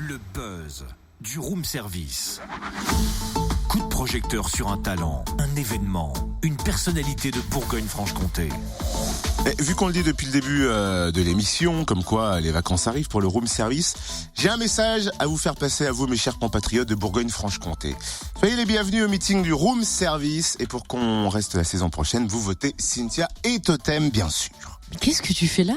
Le buzz du room service. Coup de projecteur sur un talent, un événement, une personnalité de Bourgogne-Franche-Comté. Vu qu'on le dit depuis le début de l'émission, comme quoi les vacances arrivent pour le room service, j'ai un message à vous faire passer à vous, mes chers compatriotes de Bourgogne-Franche-Comté. Soyez les bienvenus au meeting du room service, et pour qu'on reste la saison prochaine, vous votez Cynthia et Totem, bien sûr. Qu'est-ce que tu fais là ?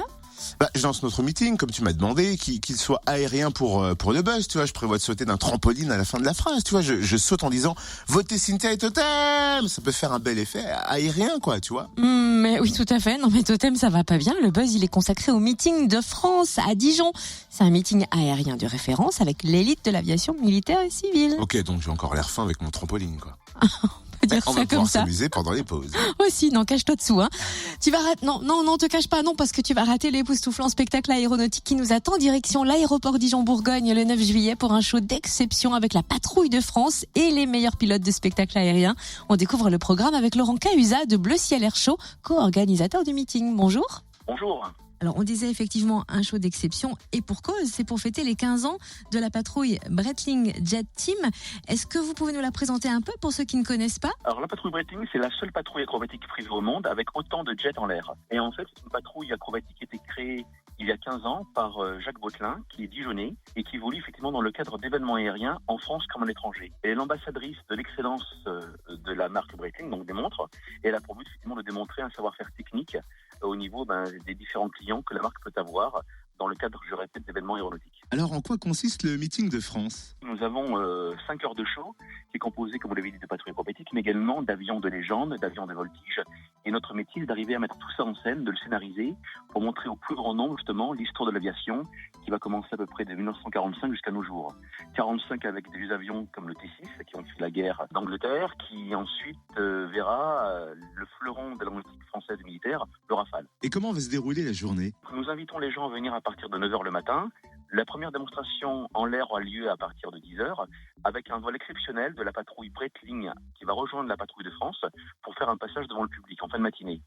Je lance notre meeting, comme tu m'as demandé, qu'il soit aérien pour le buzz, tu vois. Je prévois de sauter d'un trampoline à la fin de la phrase, tu vois. Je saute en disant votez Cynthia et Totem. Ça peut faire un bel effet aérien, quoi, tu vois. Mais oui, tout à fait. Non, mais Totem, ça va pas bien. Le buzz, il est consacré au meeting de France à Dijon. C'est un meeting aérien de référence avec l'élite de l'aviation militaire et civile. Ok, donc j'ai encore l'air fin avec mon trampoline, quoi. On peut dire On ça va comme pouvoir ça. s'amuser pendant les pauses. Aussi, non, cache-toi dessous, hein. Tu vas rater, non, te cache pas, non, parce que tu vas rater l'époustouflant spectacle aéronautique qui nous attend direction l'aéroport Dijon-Bourgogne le 9 juillet pour un show d'exception avec la patrouille de France et les meilleurs pilotes de spectacle aérien. On découvre le programme avec Laurent Cahuzac de Bleu Ciel Air Show, co-organisateur du meeting. Bonjour. Bonjour. Alors, on disait effectivement un show d'exception et pour cause, c'est pour fêter les 15 ans de la patrouille Breitling Jet Team. Est-ce que vous pouvez nous la présenter un peu pour ceux qui ne connaissent pas ? Alors la patrouille Breitling, c'est la seule patrouille acrobatique privée au monde avec autant de jets en l'air. Et en fait, c'est une patrouille acrobatique qui a été créée il y a 15 ans par Jacques Bautelin, qui est dijonnais et qui évolue effectivement dans le cadre d'événements aériens en France comme à l'étranger. Elle est l'ambassadrice de l'excellence de la marque Breitling, donc des montres, et elle a pour but effectivement de démontrer un savoir-faire technique au niveau des différents clients que la marque peut avoir dans le cadre, je répète, d'événements aéronautiques. Alors, en quoi consiste le meeting de France ? Nous avons 5 heures de show qui est composé, comme vous l'avez dit, de patrouilles acrobatiques, mais également d'avions de légende, d'avions de voltige. Et notre métier, c'est d'arriver à mettre tout ça en scène, de le scénariser, pour montrer au plus grand nombre, justement, l'histoire de l'aviation, qui va commencer à peu près de 1945 jusqu'à nos jours. 45 avec des avions comme le T6, qui ont fait la guerre d'Angleterre, qui ensuite verra le fleuron de l'aéronautique française militaire, le Rafale. Et comment va se dérouler la journée ? Nous invitons les gens à venir à partir de 9h le matin. La première démonstration en l'air aura lieu à partir de 10h avec un vol exceptionnel de la patrouille Breitling qui va rejoindre la patrouille de France pour faire un passage devant le public en fin de matinée.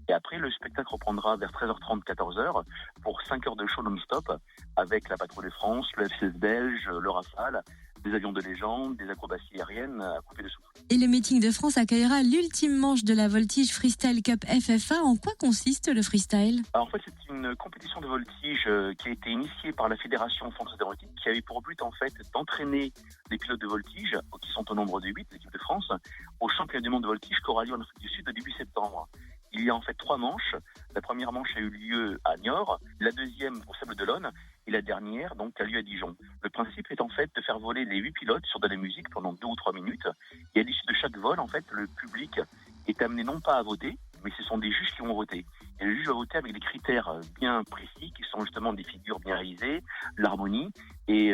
Et après, le spectacle reprendra vers 13h30, 14h pour 5 heures de show non-stop avec la patrouille de France, le F-16 belge, le Rafale, des avions de légende, des acrobaties aériennes à couper de souffle. Et le meeting de France accueillera l'ultime manche de la Voltige Freestyle Cup FFA. En quoi consiste le freestyle ? Alors en fait, c'est une compétition de voltige qui a été initiée par la Fédération française d'aéronautique, qui avait pour but en fait d'entraîner les pilotes de voltige, qui sont au nombre de 8, l'équipe de France, au championnat du monde de voltige qui aura lieu en Afrique du Sud le début septembre. Il y a en fait 3 manches. La première manche a eu lieu à Niort, la deuxième au Sables-d'Olonne et la dernière donc a lieu à Dijon. Le principe est en fait de faire voler les 8 pilotes sur de la musique pendant 2 ou 3 minutes. Et à l'issue de chaque vol, en fait, le public est amené non pas à voter, mais ce sont des juges qui vont voter. Et le juge va voter avec des critères bien précis, qui sont justement des figures bien réalisées, l'harmonie, et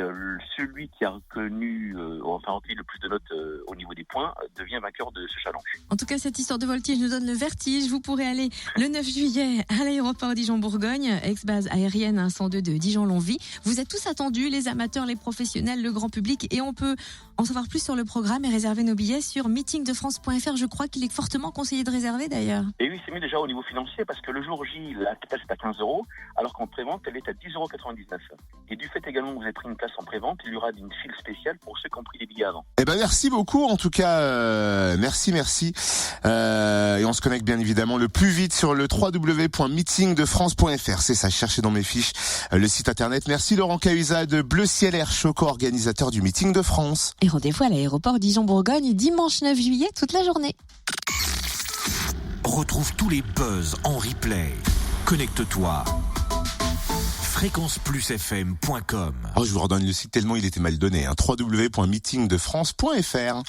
celui qui a recueilli le plus de notes au niveau des points devient vainqueur de ce challenge. En tout cas, cette histoire de voltige nous donne le vertige. Vous pourrez aller le 9 juillet à l'aéroport Dijon-Bourgogne, ex-base aérienne 102 de Dijon-Longwy. Vous êtes tous attendus, les amateurs, les professionnels, le grand public, et on peut en savoir plus sur le programme et réserver nos billets sur meetingdefrance.fr. Je crois qu'il est fortement conseillé de réserver d'ailleurs. Et oui, c'est mieux déjà au niveau financier parce que le jour J, la place est à 15 €, alors qu'en prévente, elle est à 10,99 €. Et du fait également que vous avez pris une place en prévente, il y aura une file spéciale pour ceux qui ont pris des billets avant. Merci beaucoup, en tout cas, merci. Et on se connecte bien évidemment le plus vite sur le www.meetingdefrance.fr. C'est ça, cherchez dans mes fiches le site internet. Merci Laurent Cahuzac de Bleu Ciel Air Show, co-organisateur du meeting de France. Et rendez-vous à l'aéroport Dijon-Bourgogne dimanche 9 juillet toute la journée. Retrouve tous les buzz en replay. Connecte-toi. fréquenceplusfm.com. Je vous redonne le site tellement il était mal donné, www.meetingdefrance.fr.